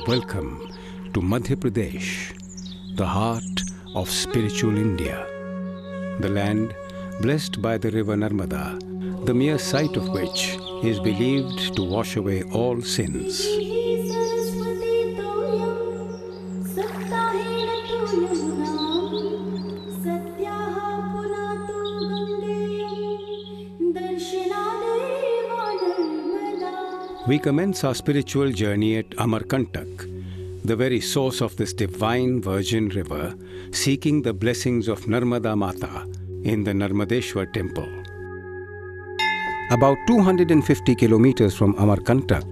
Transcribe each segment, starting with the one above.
Welcome to Madhya Pradesh, the heart of spiritual India. The land blessed by the river Narmada, the mere sight of which is believed to wash away all sins. We commence our spiritual journey at Amarkantak, the very source of this divine virgin river, seeking the blessings of Narmada Mata in the Narmadeshwar temple. About 250 kilometers from Amarkantak,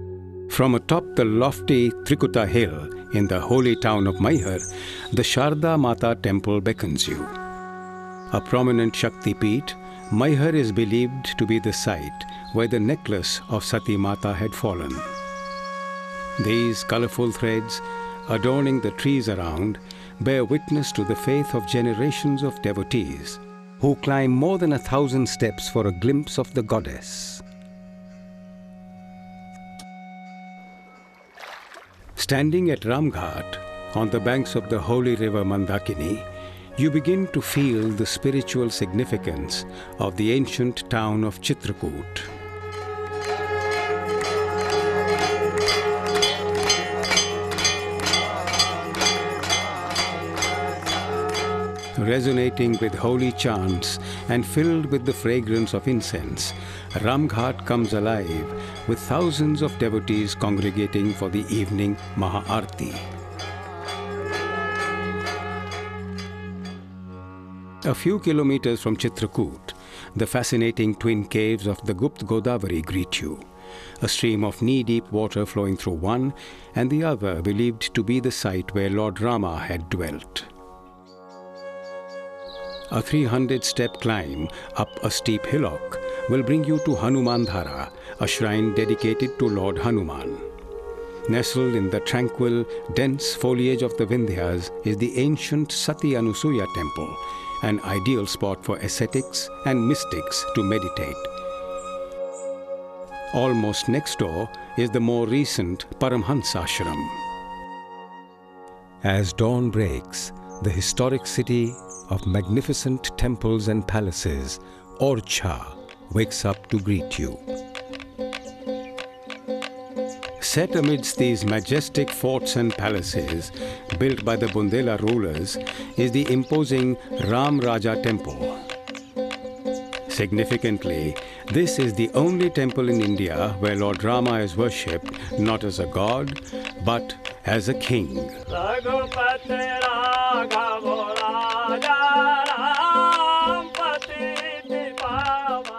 from atop the lofty Trikuta hill in the holy town of Maihar, the Sharda Mata temple beckons you. A prominent Shakti Peeth, Maihar is believed to be the site where the necklace of Sati Mata had fallen. These colorful threads, adorning the trees around, bear witness to the faith of generations of devotees who climb more than 1,000 steps for a glimpse of the goddess. Standing at Ramghat, on the banks of the holy river Mandakini, you begin to feel the spiritual significance of the ancient town of Chitrakoot. Resonating with holy chants and filled with the fragrance of incense, Ramghat comes alive with thousands of devotees congregating for the evening Maha Aarti. A few kilometers from Chitrakoot, the fascinating twin caves of the Gupt Godavari greet you, a stream of knee-deep water flowing through one and the other believed to be the site where Lord Rama had dwelt. A 300-step climb up a steep hillock will bring you to Hanumandhara, a shrine dedicated to Lord Hanuman. Nestled in the tranquil, dense foliage of the Vindhyas is the ancient Sati Anusuya temple, an ideal spot for ascetics and mystics to meditate. Almost next door is the more recent Paramhansa Ashram. As dawn breaks, the historic city of magnificent temples and palaces, Orcha, wakes up to greet you. Set amidst these majestic forts and palaces, built by the Bundela rulers, is the imposing Ram Raja temple. Significantly, this is the only temple in India where Lord Rama is worshipped not as a god, but as a king.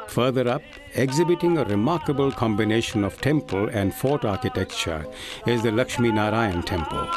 Further up, exhibiting a remarkable combination of temple and fort architecture, is the Lakshmi Narayan temple.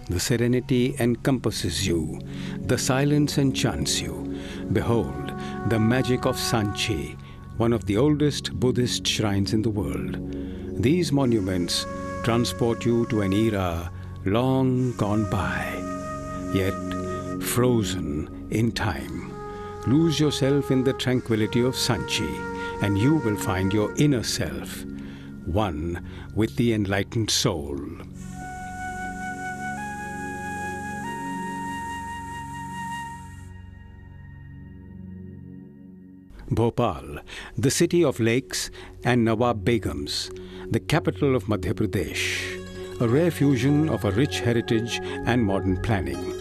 The serenity encompasses you, the silence enchants you. Behold, the magic of Sanchi, one of the oldest Buddhist shrines in the world. These monuments transport you to an era long gone by, yet frozen in time. Lose yourself in the tranquility of Sanchi, and you will find your inner self, one with the enlightened soul. Bhopal, the city of lakes and Nawab Begums, the capital of Madhya Pradesh, a rare fusion of a rich heritage and modern planning.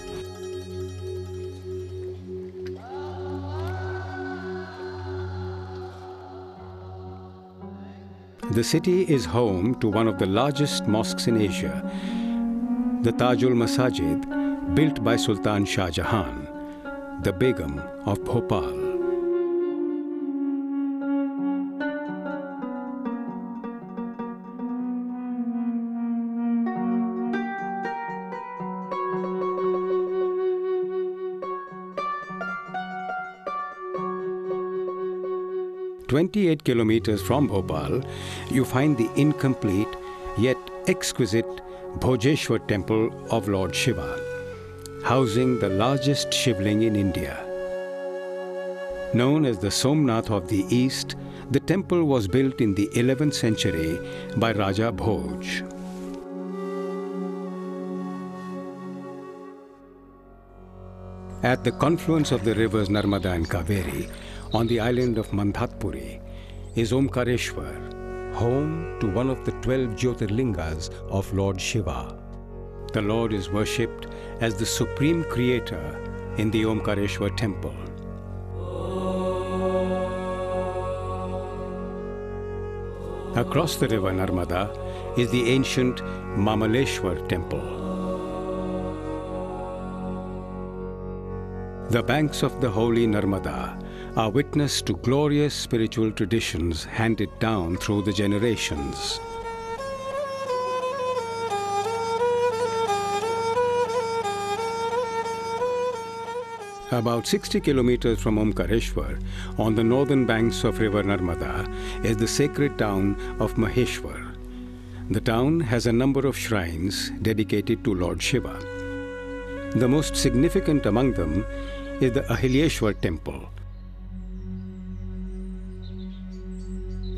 The city is home to one of the largest mosques in Asia, the Tajul Masajid, built by Sultan Shah Jahan, the Begum of Bhopal. "28 kilometers from Bhopal, you find the incomplete yet exquisite Bhojeshwar temple of Lord Shiva, housing the largest Shivling in India. Known as the Somnath of the East, the temple was built in the 11th century by Raja Bhoj. At the confluence of the rivers Narmada and Kaveri, on the island of Mandhatpuri, is Omkareshwar, home to one of the 12 Jyotirlingas of Lord Shiva. The Lord is worshipped as the supreme creator in the Omkareshwar temple. Across the river Narmada is the ancient Mamaleshwar temple. The banks of the holy Narmada are witness to glorious spiritual traditions handed down through the generations. About 60 kilometers from Omkareshwar, on the northern banks of river Narmada, is the sacred town of Maheshwara. The town has a number of shrines dedicated to Lord Shiva. The most significant among them is the Ahilyeshwar temple.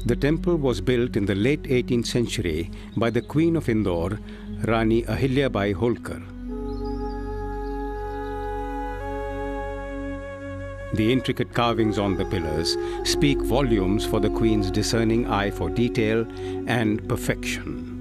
The temple was built in the late 18th century by the Queen of Indore, Rani Ahilyabai Holkar. The intricate carvings on the pillars speak volumes for the Queen's discerning eye for detail and perfection.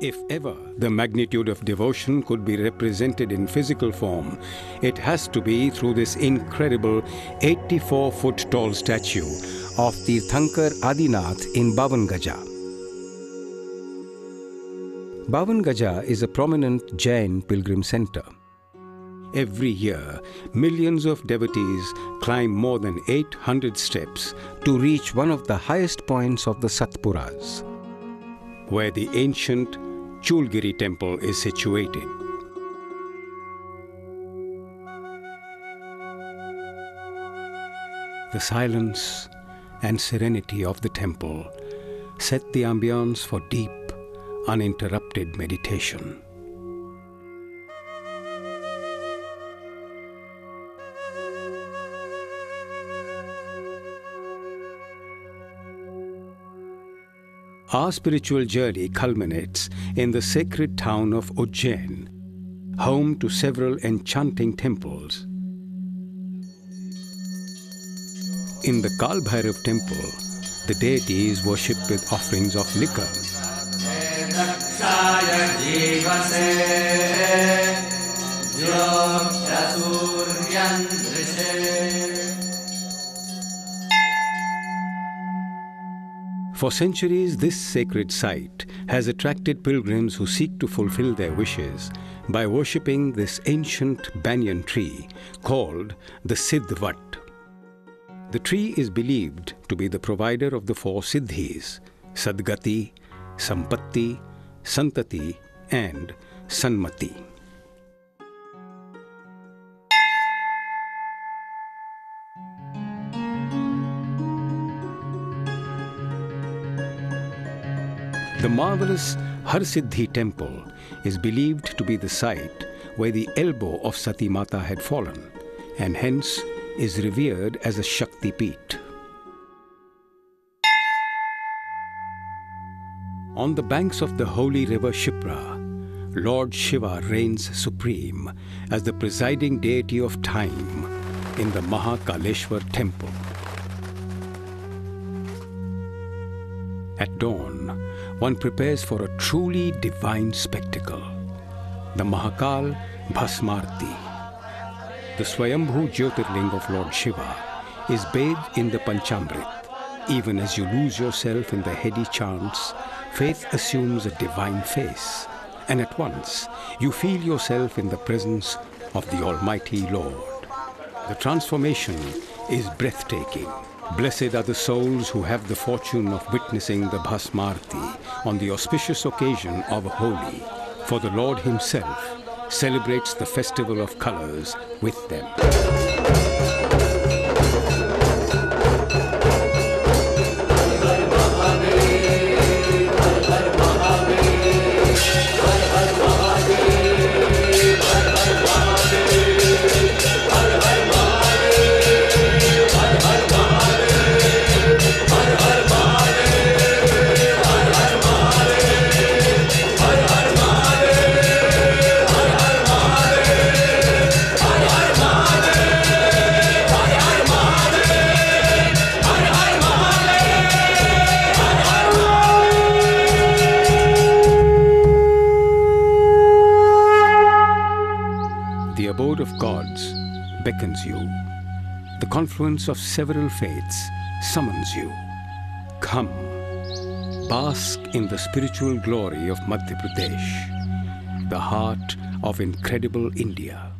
If ever the magnitude of devotion could be represented in physical form, it has to be through this incredible 84-foot tall statue of Tirthankar Adinath in Bavangaja. Bavangaja is a prominent Jain pilgrim center. Every year, millions of devotees climb more than 800 steps to reach one of the highest points of the Satpuras, where the ancient Chulgiri temple is situated. The silence and serenity of the temple set the ambience for deep, uninterrupted meditation. Our spiritual journey culminates in the sacred town of Ujjain, home to several enchanting temples. In the Kal Bhairav temple, the deity is worshipped with offerings of liquor. For centuries, this sacred site has attracted pilgrims who seek to fulfill their wishes by worshipping this ancient banyan tree called the Siddhvat. The tree is believed to be the provider of the four Siddhis: Sadgati, Sampatti, Santati, and Sanmati. The marvelous Harsiddhi temple is believed to be the site where the elbow of Sati Mata had fallen, and hence is revered as a Shakti Peeth. On the banks of the holy river Shipra, Lord Shiva reigns supreme as the presiding deity of time in the Mahakaleshwar temple. At dawn, one prepares for a truly divine spectacle. The Mahakaal Bhasma Aarti. The Swayambhu Jyotirling of Lord Shiva is bathed in the Panchamrit. Even as you lose yourself in the heady chants, faith assumes a divine face, and at once you feel yourself in the presence of the Almighty Lord. The transformation is breathtaking. Blessed are the souls who have the fortune of witnessing the Bhasma Aarti on the auspicious occasion of Holi, for the Lord Himself celebrates the festival of colors with them. The abode of gods beckons you. The confluence of several faiths summons you. Come, bask in the spiritual glory of Madhya Pradesh, the heart of incredible India.